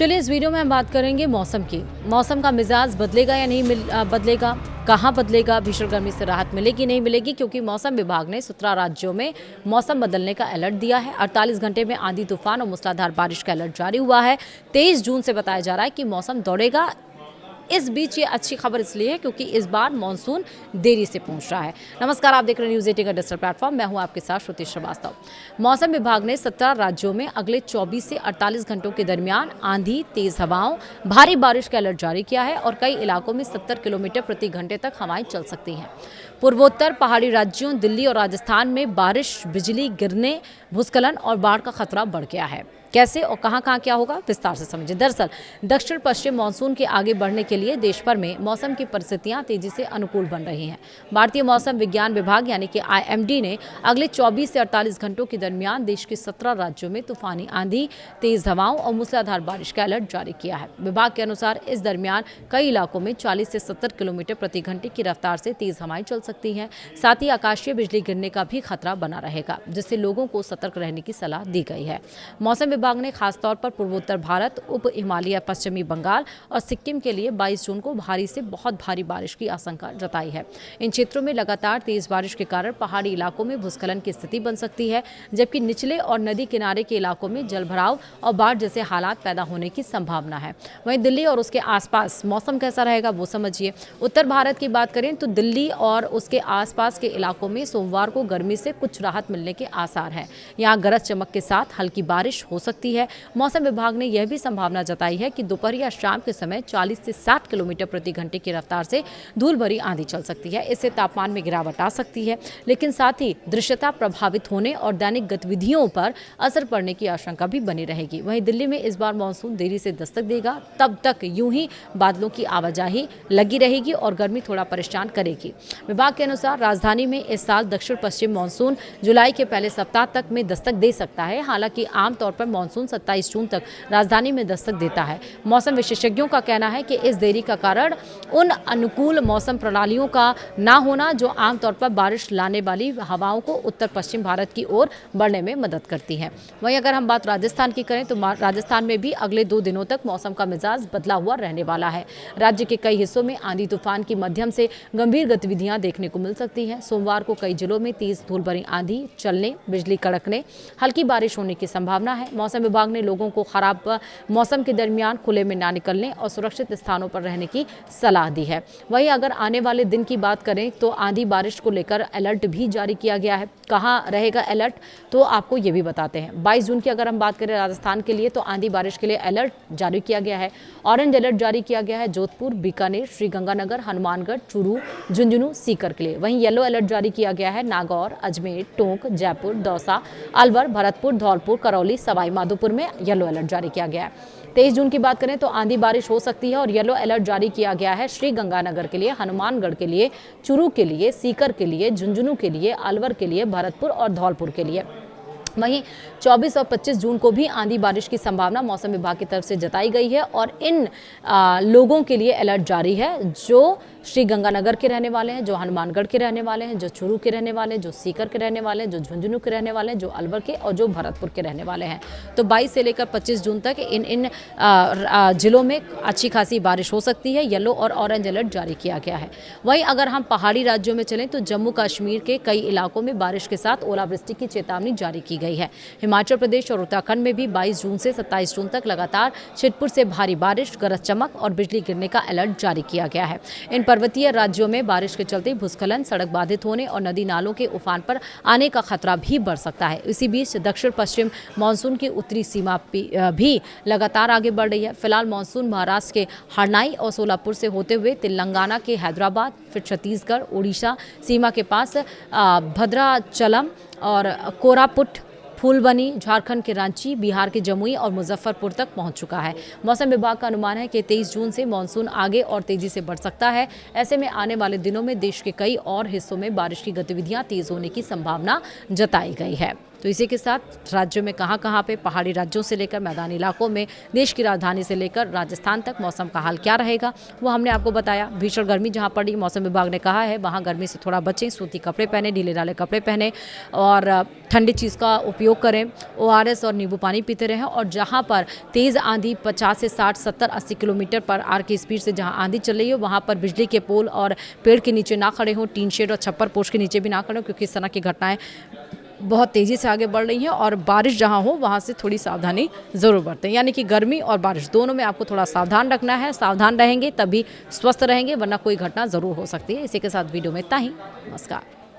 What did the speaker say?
चलिए इस वीडियो में हम बात करेंगे मौसम की। मौसम का मिजाज बदलेगा या नहीं बदलेगा, कहाँ बदलेगा, भीषण गर्मी से राहत मिलेगी नहीं मिलेगी, क्योंकि मौसम विभाग ने 17 राज्यों में मौसम बदलने का अलर्ट दिया है। 48 घंटे में आंधी तूफान और मूसलाधार बारिश का अलर्ट जारी हुआ है। 23 जून से बताया जा रहा है कि मौसम दौड़ेगा। इस बीच ये अच्छी खबर इसलिए है क्योंकि इस बार मानसून देरी से पहुंच रहा है। नमस्कार, आप देख रहे हैं न्यूज़ 18 का डिजिटल प्लेटफॉर्म। मैं हूं आपके साथ श्रुति श्रीवास्तव। मौसम विभाग ने 17 राज्यों में अगले 24 से 48 घंटों के दरमियान आंधी, तेज हवाओं, भारी बारिश का अलर्ट जारी किया है और कई इलाकों में 70 किलोमीटर प्रति घंटे तक हवाएं चल सकती हैं। पूर्वोत्तर पहाड़ी राज्यों दिल्ली और राजस्थान में बारिश, बिजली गिरने, भूस्खलन और बाढ़ का खतरा बढ़ गया है। कैसे और कहां क्या होगा, विस्तार से समझिए। दरअसल दक्षिण पश्चिम मानसून के आगे बढ़ने के लिए देश भर में मौसम की परिस्थितियां तेजी से अनुकूल बन रही हैं। भारतीय मौसम विज्ञान विभाग यानी कि IMD ने अगले 24 से 48 घंटों के दरमियान देश के 17 राज्यों में तूफानी आंधी, तेज हवाओं और मूसलाधार बारिश का अलर्ट जारी किया है। विभाग के अनुसार इस दरमियान कई इलाकों में 40 से 70 किलोमीटर प्रति घंटे की रफ्तार से तेज हवाएं चल सकती हैं। साथ ही आकाशीय बिजली गिरने का भी खतरा बना रहेगा, जिससे लोगों को सतर्क रहने की सलाह दी गई है। मौसम विभाग ने खासतौर पर पूर्वोत्तर भारत, उप हिमालय, पश्चिमी बंगाल और सिक्किम के लिए 22 जून को भारी से बहुत भारी बारिश की आशंका जताई है। इन क्षेत्रों में लगातार तेज बारिश के कारण पहाड़ी इलाकों में भूस्खलन की स्थिति बन सकती है, जबकि निचले और नदी किनारे के इलाकों में जलभराव और बाढ़ जैसे हालात पैदा होने की संभावना है। वहीं दिल्ली और उसके आसपास मौसम कैसा रहेगा वो समझिए। उत्तर भारत की बात करें तो दिल्ली और उसके आसपास के इलाकों में सोमवार को गर्मी से कुछ राहत मिलने के आसार हैं। यहाँ गरज चमक के साथ हल्की बारिश हो सकती है। मौसम विभाग ने यह भी संभावना जताई है कि दोपहर या शाम के समय 40 से 60 किलोमीटर प्रति घंटे की रफ्तार से धूल भरी आंधी चल सकती है। इससे तापमान में गिरावट आ सकती है, लेकिन साथ ही दृश्यता प्रभावित होने और दैनिक गतिविधियों पर असर पड़ने की आशंका भी बनी रहेगी। वहीं दिल्ली में इस बार मानसून देरी से दस्तक देगा। तब तक यूं ही बादलों की आवाजाही लगी रहेगी और गर्मी थोड़ा परेशान करेगी। विभाग के अनुसार राजधानी में इस साल दक्षिण पश्चिम मानसून जुलाई के पहले सप्ताह तक में दस्तक दे सकता है। हालांकि आमतौर पर मानसून 27 जून तक राजधानी में दस्तक देता है। मौसम विशेषज्ञों का कहना है कि इस देरी का कारण उन अनुकूल मौसम प्रणालियों का ना होना जो आमतौर पर बारिश लाने वाली हवाओं को उत्तर पश्चिम भारत की ओर बढ़ने में मदद करती हैं। वहीं अगर हम बात राजस्थान की करें तो राजस्थान में भी अगले 2 दिनों तक मौसम का मिजाज बदला हुआ रहने वाला है। राज्य के कई हिस्सों में आंधी तूफान की मध्यम से गंभीर गतिविधियां देखने को मिल सकती हैं। सोमवार को कई जिलों में तेज धूल भरी आंधी चलने, बिजली कड़कने, हल्की बारिश होने की संभावना है। मौसम विभाग ने लोगों को खराब मौसम के दरमियान खुले में ना निकलने और सुरक्षित स्थानों पर रहने की सलाह दी है। वहीं अगर आने वाले दिन की बात करें तो आंधी बारिश को लेकर अलर्ट भी जारी किया गया है। कहाँ रहेगा अलर्ट, तो आपको ये भी बताते हैं। 22 जून की अगर हम बात करें राजस्थान के लिए तो आंधी बारिश के लिए अलर्ट जारी किया गया है। ऑरेंज अलर्ट जारी किया गया है जोधपुर, बीकानेर, श्रीगंगानगर, हनुमानगढ़, चूरू, झुंझुनू, सीकर के लिए। वहीं येलो अलर्ट जारी किया गया है नागौर, अजमेर, टोंक, जयपुर, दौसा, अलवर, भरतपुर, धौलपुर, करौली, सवाई माधोपुर में येलो अलर्ट जारी किया गया है। 23 जून की बात करें तो आंधी बारिश हो सकती है और येलो अलर्ट जारी किया गया है श्रीगंगानगर के लिए, हनुमानगढ़ के लिए, चूरू के लिए, सीकर के लिए, झुंझुनू के लिए, अलवर के लिए, भरतपुर और धौलपुर के लिए। वहीं 24 और 25 जून को भी आंधी बारिश की संभावना मौसम विभाग की तरफ से जताई गई है और इन लोगों के लिए अलर्ट जारी है जो श्रीगंगानगर के रहने वाले हैं, जो हनुमानगढ़ के रहने वाले हैं, जो चूरू के रहने वाले हैं, जो सीकर के रहने वाले हैं, जो झुंझुनू के रहने वाले हैं, जो अलवर के और जो भरतपुर के रहने वाले हैं। तो 22 से लेकर 25 जून तक इन जिलों में अच्छी खासी बारिश हो सकती है। येलो और ऑरेंज अलर्ट जारी किया गया है। वहीं अगर हम पहाड़ी राज्यों में चलें तो जम्मू कश्मीर के कई इलाकों में बारिश के साथ ओलावृष्टि की चेतावनी जारी की गई है। हिमाचल प्रदेश और उत्तराखंड में भी 22 जून से 27 जून तक लगातार छिटपुट से भारी बारिश, गरज चमक और बिजली गिरने का अलर्ट जारी किया गया है। इन पर्वतीय राज्यों में बारिश के चलते भूस्खलन, सड़क बाधित होने और नदी नालों के उफान पर आने का खतरा भी बढ़ सकता है। इसी बीच दक्षिण पश्चिम मानसून की उत्तरी सीमा भी लगातार आगे बढ़ रही है। फिलहाल मानसून महाराष्ट्र के हरनाई और सोलापुर से होते हुए तेलंगाना के हैदराबाद, फिर छत्तीसगढ़, उड़ीसा सीमा के पास भद्राचलम और कोरापुट, फूलबनी, झारखंड के रांची, बिहार के जमुई और मुजफ्फरपुर तक पहुंच चुका है। मौसम विभाग का अनुमान है कि 23 जून से मानसून आगे और तेजी से बढ़ सकता है। ऐसे में आने वाले दिनों में देश के कई और हिस्सों में बारिश की गतिविधियां तेज होने की संभावना जताई गई है। तो इसी के साथ राज्यों में कहाँ कहाँ पे, पहाड़ी राज्यों से लेकर मैदानी इलाकों में, देश की राजधानी से लेकर राजस्थान तक मौसम का हाल क्या रहेगा वो हमने आपको बताया। भीषण गर्मी जहाँ पड़ी, मौसम विभाग ने कहा है वहाँ गर्मी से थोड़ा बचें, सूती कपड़े पहने, ढीले ढाले कपड़े पहने और ठंडी चीज़ का उपयोग करें, ORS और नींबू पानी पीते रहें। और जहाँ पर तेज़ आंधी 50 से 60, 70, 80 किलोमीटर पर आर की स्पीड से जहाँ आंधी चल रही हो वहाँ पर बिजली के पोल और पेड़ के नीचे ना खड़े हों, टीन शेड और छप्पर पोश के नीचे भी ना खड़े हों, क्योंकि इस तरह की घटनाएं बहुत तेज़ी से आगे बढ़ रही हैं। और बारिश जहाँ हो वहाँ से थोड़ी सावधानी ज़रूर बरतें, यानी कि गर्मी और बारिश दोनों में आपको थोड़ा सावधान रखना है। सावधान रहेंगे तभी स्वस्थ रहेंगे, वरना कोई घटना ज़रूर हो सकती है। इसी के साथ वीडियो में इतना ही। नमस्कार।